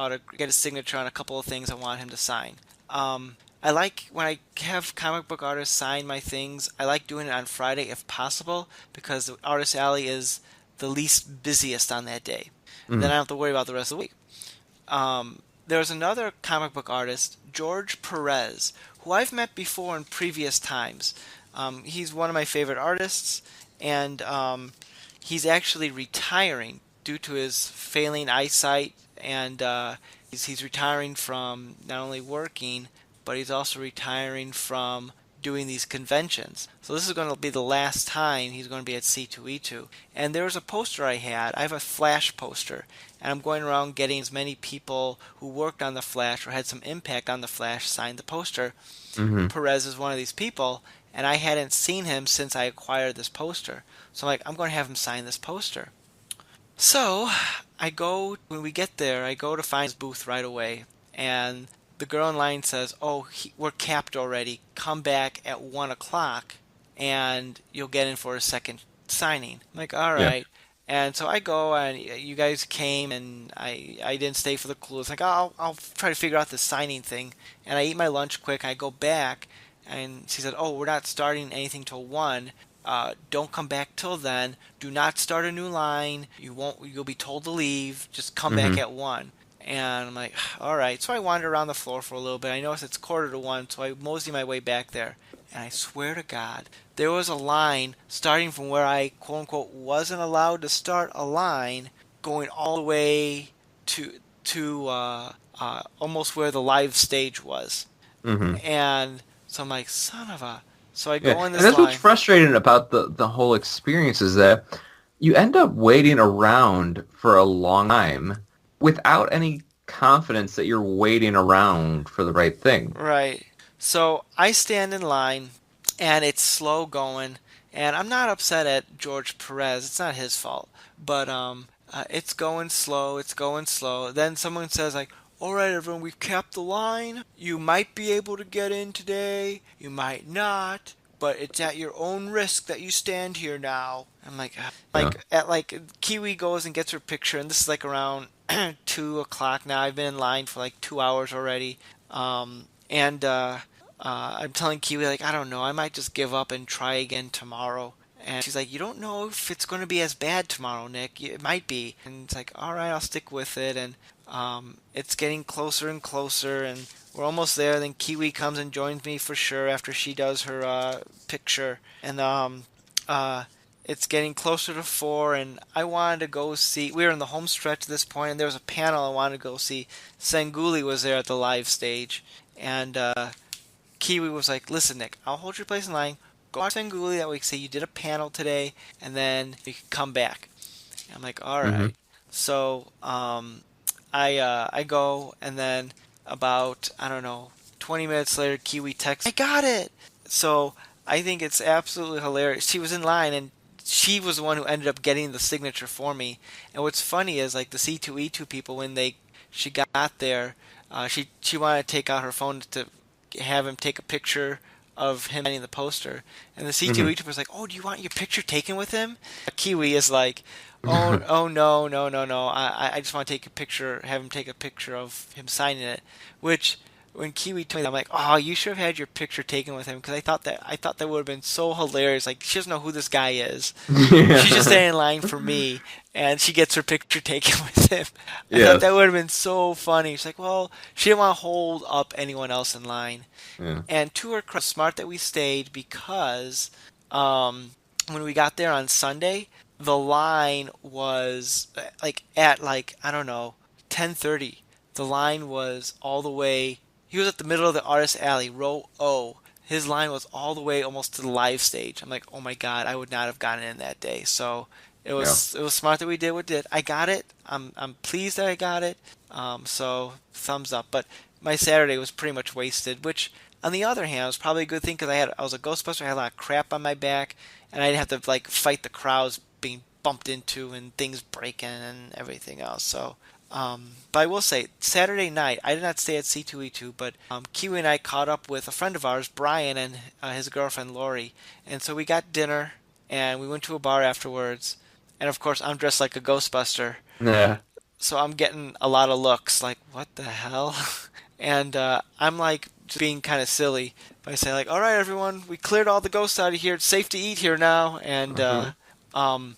signature on a couple of things I want him to sign. I like when I have comic book artists sign my things. I like doing it on Friday if possible because the artist alley is the least busiest on that day. Then I Mhm. don't have to worry about the rest of the week. There's another comic book artist, George Perez, who I've met before in previous times. He's one of my favorite artists, and he's actually retiring due to his failing eyesight, and he's retiring from not only working, but he's also retiring from doing these conventions. So this is going to be the last time he's going to be at C2E2. And there was a poster I had. I have a Flash poster, and I'm going around getting as many people who worked on the Flash or had some impact on the Flash sign the poster. Mhm. Perez is one of these people, and I hadn't seen him since I acquired this poster. So I'm like, I'm going to have him sign this poster. So when we get there, I go to find his booth right away, and the girl in line says, "Oh, we're capped already. Come back at 1 o'clock, and you'll get in for a second signing." I'm like, "All Yeah. right." And so I go, and you guys came, and I didn't stay for the clue. It's like, I'll try to figure out the signing thing. And I eat my lunch quick, and I go back, and she said, "Oh, we're not starting anything till 1. Don't come back till then. Do not start a new line. You'll be told to leave. Just come back Mhm. at 1." And I'm like, all right. So I wander around the floor for a little bit. I notice it's quarter to 1, so I mosey my way back there. And I swear to God, there was a line starting from where I quote unquote wasn't allowed to start a line, going all the way to almost where the live stage was. Mhm. And so I'm like, son of a. So I Yeah, go in and this that's what's line. frustrating about the whole experience is that you end up waiting around for a long time without any confidence that you're waiting around for the right thing. Right. So I stand in line, and it's slow going, and I'm not upset at George Perez. It's not his fault, but it's going slow. It's going slow. Then someone says like, "All right, everyone, we've capped the line. You might be able to get in today. You might not." But it's at your own risk that you stand here now. I'm like, Yeah. Kiwi goes and gets her picture, and this is like around 2 o'clock now. I've been in line for like 2 hours already. And I'm telling Kiwi, like, I don't know, I might just give up and try again tomorrow. And she's like, "You don't know if it's going to be as bad tomorrow, Nick. It might be." And it's like, "All right, I'll stick with it." And it's getting closer and closer, and we're almost there. Then Kiwi comes and joins me for sure after she does her picture. And uh, it's getting closer to 4, and I wanted to go see. We were in the home stretch at this point, and there was a panel I wanted to go see. Sanguli was there at the live stage, and Kiwi was like, "Listen, Nick, I'll hold your place in line. Go watch Sanguli. That way, say you did a panel today, and then you can come back." And I'm like, "All Hmm. right." So I go, and then about I don't know 20 minutes later, Kiwi texts, "I got it." So I think it's absolutely hilarious. She was in line, and she was the one who ended up getting the signature for me. And what's funny is like the C2E2 people when they she got there, she wanted to take out her phone to have him take a picture of him signing the poster, and the Hmm. C2E2 was like, "Oh, do you want your picture taken with him?" Kiwi is like, "Oh no, no, no, no! I just want to take a picture, have him take a picture of him signing it." Which, when Kiwi told me that, I'm like, "Oh, you should have had your picture taken with him," because I thought that would have been so hilarious. Like, she doesn't know who this guy is. She's just Yeah. standing in line for me, and she gets her picture taken with him. I thought that Yes. would have been so funny. She's like, "Well, she didn't want to hold up anyone else in line." Yeah. And to her credit, smart that we stayed because when we got there on Sunday, the line was like at like I don't know 10:30. The line was all the way. He was at the middle of the artist alley, row O. His line was all the way almost to the live stage. I'm like, oh my god, I would not have gotten in that day. So Yeah. it was smart that we did what did. I got it. I'm pleased that I got it. So thumbs up. But my Saturday was pretty much wasted, which on the other hand was probably a good thing because I was a Ghostbuster. I had a lot of crap on my back, and I didn't have to like fight the crowds being bumped into and things breaking and everything else. So but I will say, Saturday night, I did not stay at C2E2, but Kiwi and I caught up with a friend of ours, Brian, and his girlfriend, Lori. And so we got dinner, and we went to a bar afterwards. And of course, I'm dressed like a Ghostbuster. Yeah. So I'm getting a lot of looks like, what the hell? And I'm like just being kind of silly by saying, like, all right, everyone, we cleared all the ghosts out of here. It's safe to eat here now. And Hmm. um,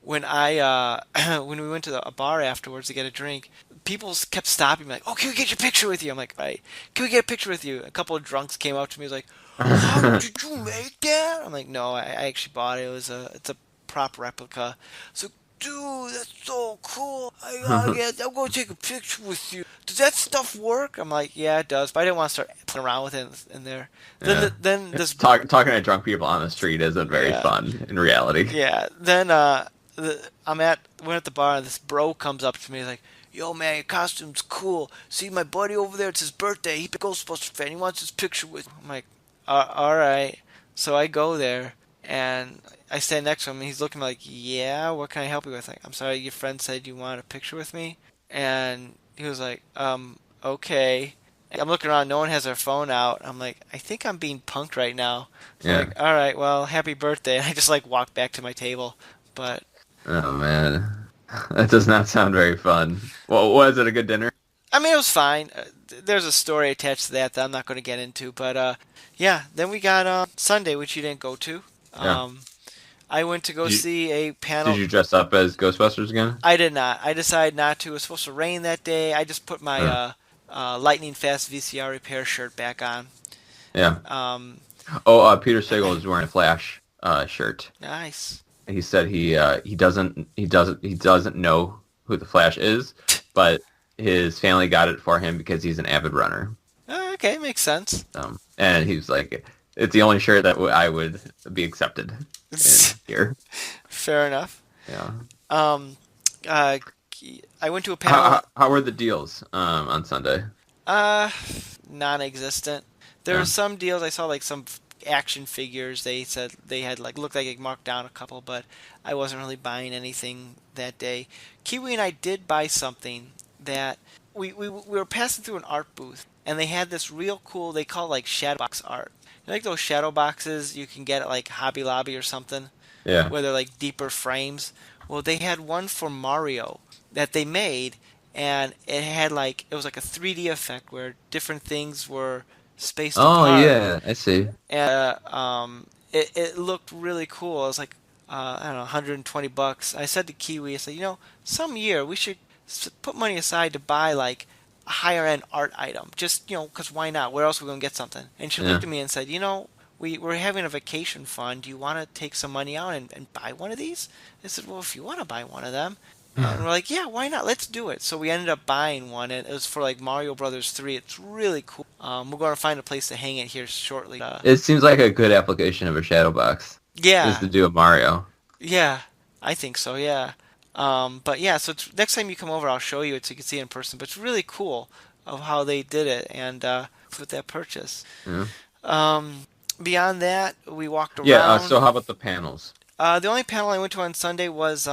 when I when we went to a bar afterwards to get a drink, people kept stopping me like, "Oh, can we get your picture with you?" I'm like, "Right, can we get a picture with you?" A couple of drunks came up to me, was like, "How did you make that?" I'm like, "No, I actually bought it. It's a prop replica." So, dude, that's so cool. I gotta get. I'm gonna take a picture with you. Does that stuff work? I'm like, "Yeah, it does," but I didn't want to start playing around with it in there. Yeah. Then this Talking to drunk people on the street isn't very yeah. fun in reality. Yeah. Then we're at the bar and this bro comes up to me, he's like, "Yo man, your costume's cool. See my buddy over there, it's his birthday. He's a Ghostbuster fan. He wants his picture with me." I'm like, all right. So I go there and I stand next to him and he's looking like, "Yeah, what can I help you with?" Like, "I'm sorry, your friend said you wanted a picture with me." And he was like, okay. I'm looking around, no one has their phone out. I'm like, I think I'm being punked right now. So I'm Yeah. like, all right, well, happy birthday. And I just like walk back to my table. But Oh man, that does not sound very fun. Well, was it a good dinner? I mean, it was fine. There's a story attached to that I'm not going to get into. But yeah, then we got Sunday, which you didn't go to. Yeah. Um, I went to go Did you see a did panel. you dress up as Ghostbusters again? I did not. I decided not to. It was supposed to rain that day. I just put my Uh, lightning fast VCR repair shirt back on. yeah. Um, Oh, Peter Sagal is wearing a Flash shirt. nice. He said he doesn't know who the Flash is, but his family got it for him because he's an avid runner. Okay, makes sense. And he's like, it's the only shirt that I would be accepted in here. Fair enough. Yeah. Um, uh, I went to a How, panel. how were the deals on Sunday? Uh, non-existent. There were Yeah. some deals I saw, like some action figures. They said they had like looked like it marked down a couple, but I wasn't really buying anything that day. Kiwi and I did buy something that we were passing through an art booth, and they had this real cool. They call it like shadow box art. You know, like those shadow boxes you can get at like Hobby Lobby or something, Yeah. where they're like deeper frames. Well, they had one for Mario that they made, and it was like a 3D effect where different things were spaced Oh apart, yeah, I see. and it looked really cool. It was like I don't know, 120 bucks. I said to Kiwi, I said, some year we should put money aside to buy like a higher end art item, just because why not? Where else are we gonna get something? And she Yeah. looked at me and said, we're having a vacation fund. Do you want to take some money out and buy one of these? I said, well, if you want to buy one of them. And we're like, yeah, why not? Let's do it. So we ended up buying one, and it was for like Mario Brothers 3. It's really cool. We're going to find a place to hang it here shortly. It seems like a good application of a shadow box is Yeah, to do a Mario. yeah, I think so. Yeah. But yeah, so next time you come over, I'll show you it so you can see it in person. But it's really cool of how they did it and with that purchase. Yeah. Um, Beyond that, we walked Yeah. around. So how about the panels? The only panel I went to on Sunday was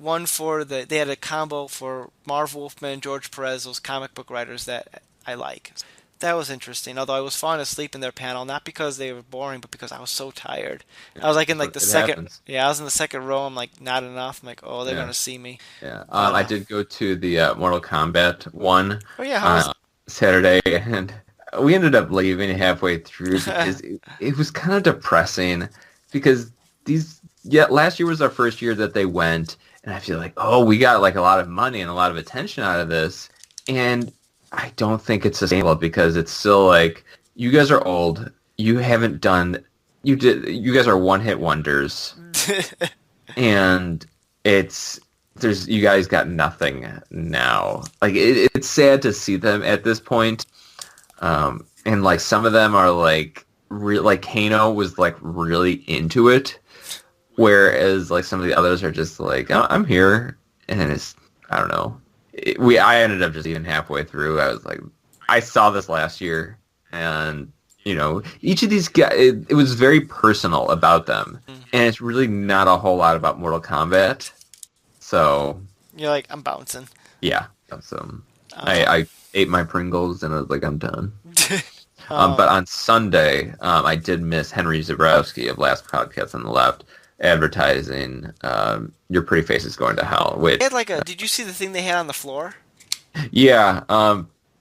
one for they had a combo for Marv Wolfman and George Perez, those comic book writers that I like. That was interesting. Although I was falling asleep in their panel, not because they were boring, but because I was so tired. I was like in like the It second, happens. yeah, I was in the second row. I'm like not enough. I'm like, oh, they're Yeah. gonna see me. Yeah. But I did go to the Mortal Kombat one oh yeah, how was Saturday, and we ended up leaving halfway through because it was kind of depressing because last year was our first year that they went, and I feel like, oh, we got like a lot of money and a lot of attention out of this, and I don't think it's sustainable because it's still like, you guys are old, you haven't done, you guys are one hit wonders, it? and you guys got nothing now. Like it's sad to see them at this point. And like some of them are like like Kano was like really into it, whereas like some of the others are just like, oh, I'm here, and it's, I don't know. I ended up just even halfway through. I was like, I saw this last year, and each of these guys, it was very personal about them, and it's really not a whole lot about Mortal Kombat. So You're like, I'm bouncing. yeah, so I ate my Pringles and I was like, I'm done. But on Sunday, I did miss Henry Zabrowski of Last Podcast on the Left advertising Your Pretty Face is Going to Hell. Which, They had like a. Did you see the thing they had on the floor? yeah,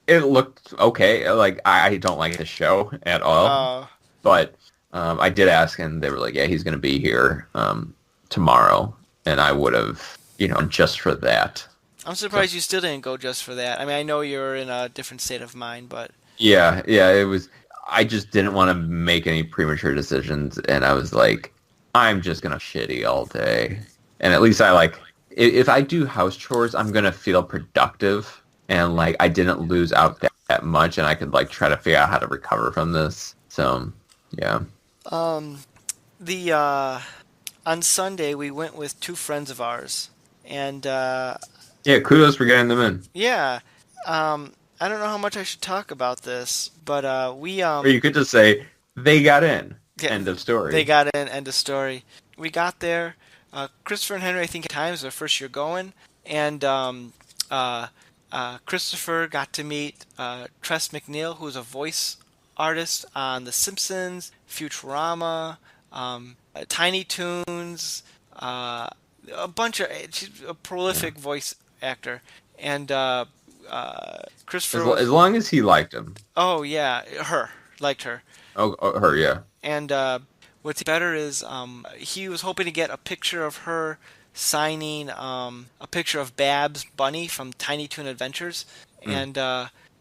it looked okay. Like, I don't like the show at all. But I did ask, and they were like, yeah, he's going to be here tomorrow. And I would have, just for that. I'm surprised you still didn't go just for that. I mean, I know you're in a different state of mind, but Yeah, it was. I just didn't want to make any premature decisions, and I was like, I'm just gonna shitty all day. And at least I like, if I do house chores, I'm gonna feel productive, and like I didn't lose out that much, and I could like try to figure out how to recover from this. So, yeah. the on Sunday we went with two friends of ours, and Yeah, kudos for getting them in. yeah, I don't know how much I should talk about this, but we Or you could just say they got in. yeah, End of story. they got in. End of story. We got there. Christopher and Henry, I think, at times their first year going, and Christopher got to meet Tress MacNeille, who's a voice artist on The Simpsons, Futurama, Tiny Toons, a bunch of. She's a prolific voice actor, and Christopher. As long as he liked him. Oh yeah, liked her. Oh, her, yeah. And what's better is he was hoping to get a picture of her signing a picture of Babs Bunny from Tiny Toon Adventures. And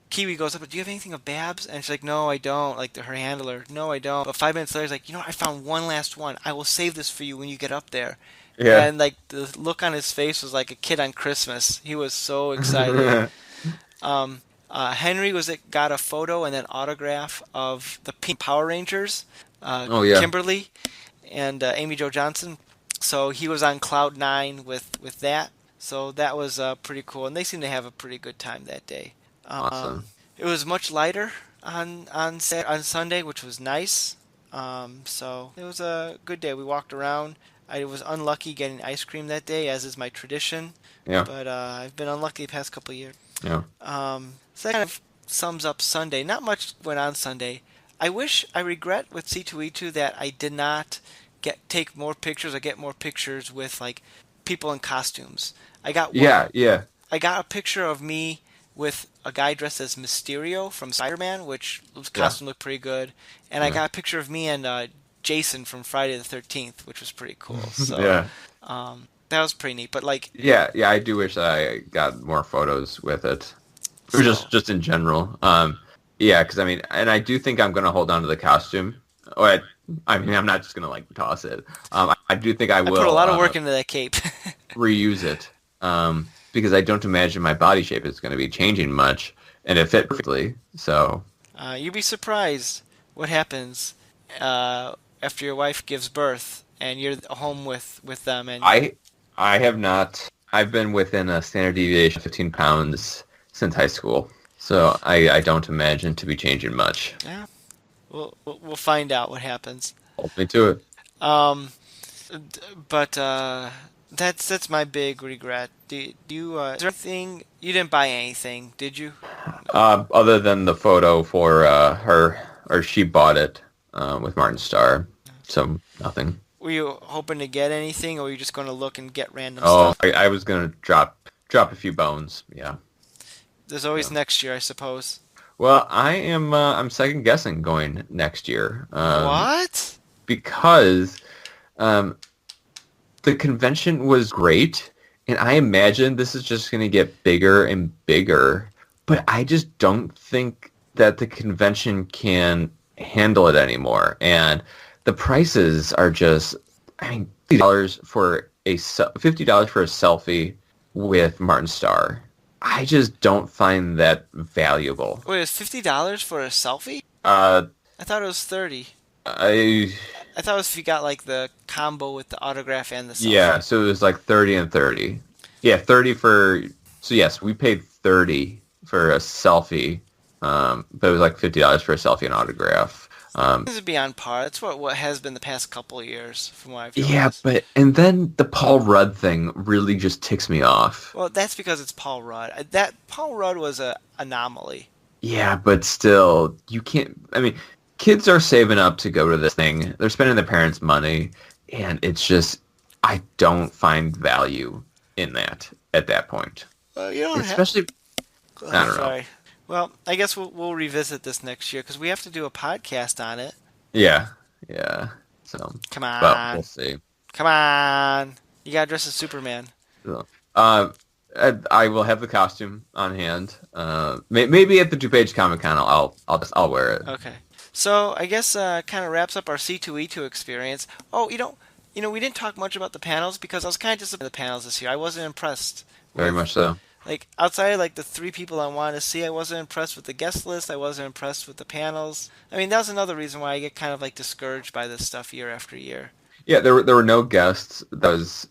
Kiwi goes up, do you have anything of Babs? And she's like, no, I don't. Like her handler, no, I don't. But 5 minutes later, he's like, I found one last one. I will save this for you when you get up there. Yeah. And like the look on his face was like a kid on Christmas. He was so excited. Henry got a photo and an autograph of the Pink Power Rangers, Oh, yeah. Kimberly and Amy Jo Johnson. So he was on cloud nine with that. So that was pretty cool, and they seemed to have a pretty good time that day. Awesome. It was much lighter on Sunday, which was nice. So it was a good day. We walked around. I was unlucky getting ice cream that day, as is my tradition. Yeah. But I've been unlucky the past couple of years. Yeah. So that kind of sums up Sunday. Not much went on Sunday. I regret with C2E2 that I did not take more pictures or get more pictures with like people in costumes. I got I got a picture of me with a guy dressed as Mysterio from Spider-Man, which costume looked pretty good, and I got a picture of me and Jason from Friday the 13th, which was pretty cool. So Yeah. that was pretty neat. But like Yeah, I do wish I got more photos with it. Or just in general. Yeah, because I mean, and I do think I'm going to hold on to the costume. Or I'm not just going to like toss it. I do think I will. I put a lot of work into that cape. reuse it. Because I don't imagine my body shape is going to be changing much, and it fit perfectly. So you'd be surprised what happens after your wife gives birth and you're home with them. And I have not. I've been within a standard deviation of 15 pounds since high school, so I don't imagine to be changing much. Yeah, we'll find out what happens. Hold me to it. But That's my big regret. Do you is there anything you didn't buy anything, did you? Other than the photo for her, or she bought it with Martin Starr, so nothing. Were you hoping to get anything, or were you just going to look and get random Oh, stuff? I was gonna drop a few bones. Yeah. There's always Yeah. next year, I suppose. Well, I'm second guessing going next year What? because um, the convention was great, and I imagine this is just going to get bigger and bigger. But I just don't think that the convention can handle it anymore, and the prices are just, I mean, $50 for a selfie with Martin Starr. I just don't find that valuable. Wait, it's $50 for a selfie? Uh, I thought it was 30. I I thought it was if you got like the combo with the autograph and the Yeah, selfie. so it was like 30 and 30. Yeah, 30 for, so yes, we paid 30 for a selfie, but it was like $50 for a selfie and autograph. This would be on par. That's what has been the past couple of years, from what I've Yeah, noticed. and then the Paul Rudd thing really just ticks me off. Well, that's because it's Paul Rudd. That Paul Rudd was a anomaly. Yeah, but still, you can't, I mean, kids are saving up to go to this thing. They're spending their parents' money, and it's just, I don't find value in that at that point. You don't have. Especially, I don't know. Sorry. Well, I guess we'll revisit this next year because we have to do a podcast on it. Yeah, yeah. So, Come but we'll on, see. come on. You gotta dress as Superman. So, I will have the costume on hand. Maybe at the DuPage Comic Con, I'll wear it. Okay. So I guess kind of wraps up our C2E2 experience. Oh, we didn't talk much about the panels because I was kind of disappointed in the panels this year. I wasn't impressed Very with much so. like outside of like the three people I wanted to see. I wasn't impressed with the guest list. I wasn't impressed with the panels. I mean, that was another reason why I get kind of like discouraged by this stuff year after year. Yeah, there were no guests. That was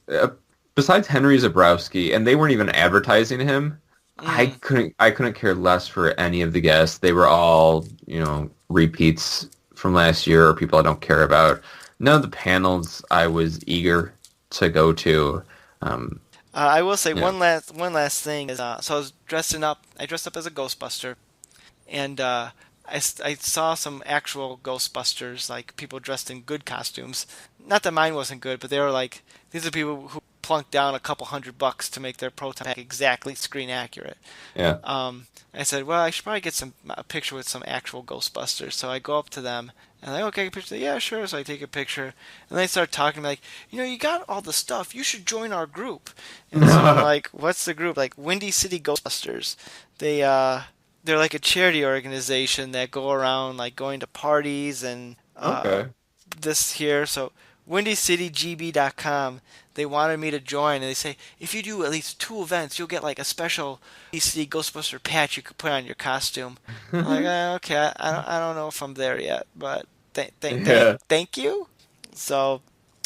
besides Henry Zabrowski, and they weren't even advertising him. Mm. I couldn't care less for any of the guests. They were all repeats from last year or people I don't care about. None of the panels I was eager to go to. Um, I will say yeah. one last thing is so I was dressing up. I dressed up as a Ghostbuster, and I saw some actual Ghostbusters, like people dressed in good costumes. Not that mine wasn't good, but they were like these are people who plunked down a couple $100 to make their proton pack exactly screen accurate. Yeah. I said, well, I should probably get a picture with some actual Ghostbusters. So I go up to them and I'm like, okay, a picture. Yeah, sure. So I take a picture, and they start talking to me like, you got all the stuff. You should join our group. And so I'm like, what's the group? Like Windy City Ghostbusters. They're like a charity organization that go around like going to parties and Okay. this here. So WindyCityGB.com, they wanted me to join, and they say if you do at least 2 events, you'll get like a special Windy City Ghostbuster patch you could put on your costume. I'm like, okay, I don't know if I'm there yet, but Yeah. thank you. So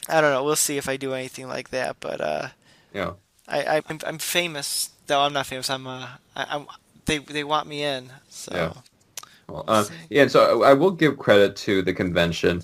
I don't know. We'll see if I do anything like that. But Yeah. I'm famous. Though I'm not famous. I'm they want me in. Yeah. So Well, we'll see. yeah, and so I will give credit to the convention.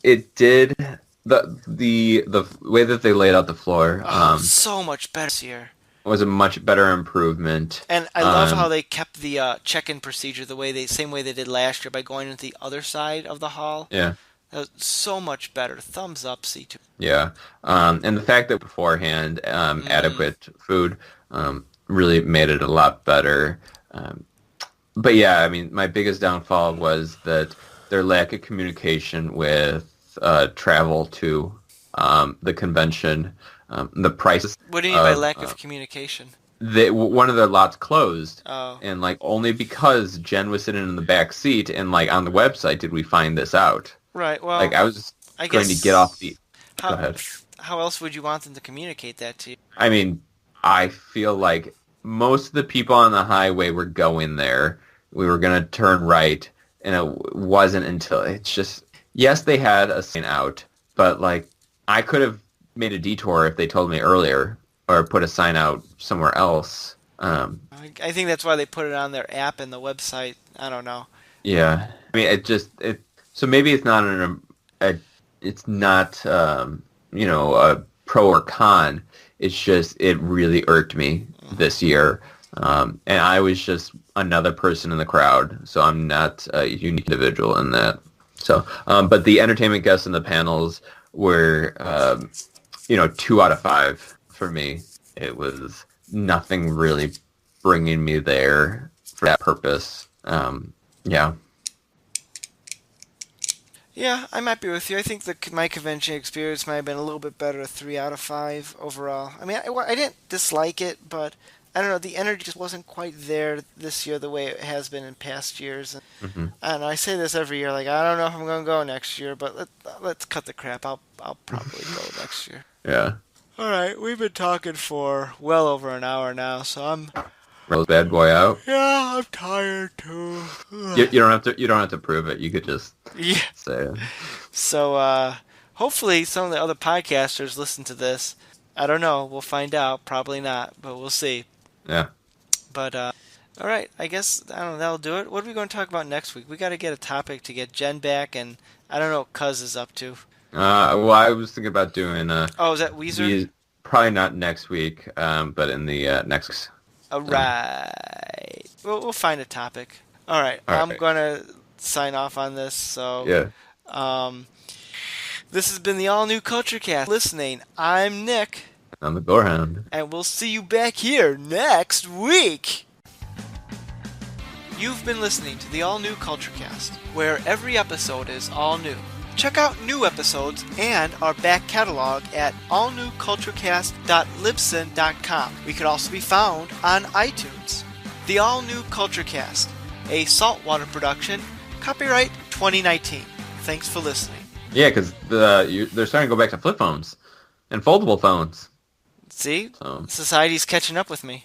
It did the way that they laid out the floor Oh, so much better this year. was a much better improvement. And I love how they kept the check-in procedure same way they did last year by going into the other side of the hall. Yeah, That was so much better. Thumbs up, C2. yeah, and the fact that beforehand Mm. adequate food really made it a lot better. But yeah, I mean, my biggest downfall was that their lack of communication with travel to the convention, the prices What do you mean by of lack of communication? one of their lots closed, Oh, and like only because Jen was sitting in the back seat and like on the website did we find this out. right. Like Well, I was I going to get off guess the. Go how ahead. how else would you want them to communicate that to you? I mean, I feel like most of the people on the highway were going there. We were going to turn right, and it wasn't until it's just, yes, they had a sign out, but like I could have made a detour if they told me earlier or put a sign out somewhere else. I think that's why they put it on their app and the website. I don't know. Yeah, I mean, so maybe it's not it's not pro or con. It's just it really irked me this year, and I was just another person in the crowd. So I'm not a unique individual in that. So, but the entertainment guests and the panels were, 2 out of 5 for me. It was nothing really bringing me there for that purpose. Yeah. Yeah, I might be with you. I think my convention experience might have been a little bit better, a 3 out of 5 overall. I mean, I didn't dislike it, but I don't know, the energy just wasn't quite there this year the way it has been in past years. Hmm. And I say this every year, like I don't know if I'm going to go next year, but let's cut the crap. I'll probably go next year. Yeah. All right, we've been talking for well over an hour now, so Rose bad boy out. I'm tired too. You don't have to. You don't have to prove it. You could just Yeah. say it. So hopefully some of the other podcasters listen to this. I don't know. We'll find out. Probably not, but we'll see. Yeah. But all right. I guess I don't know. That'll do it. What are we going to talk about next week? We got to get a topic to get Jen back, and I don't know what Cuz is up to. Well, I was thinking about doing. Oh, is that Weezer? Probably not next week, but in the next. All right. We'll find a topic. All right. All I'm right. going to sign off on this. So Yeah. this has been the All New Culture Cast. Listening. I'm Nick. I'm the Gorehound. And we'll see you back here next week. You've been listening to the All New Culture Cast, where every episode is all new. Check out new episodes and our back catalog at allnewculturecast.libsyn.com. We could also be found on iTunes. The All New Culture Cast, a saltwater production, copyright 2019. Thanks for listening. Yeah, because they're starting to go back to flip phones and foldable phones. See? So. Society's catching up with me.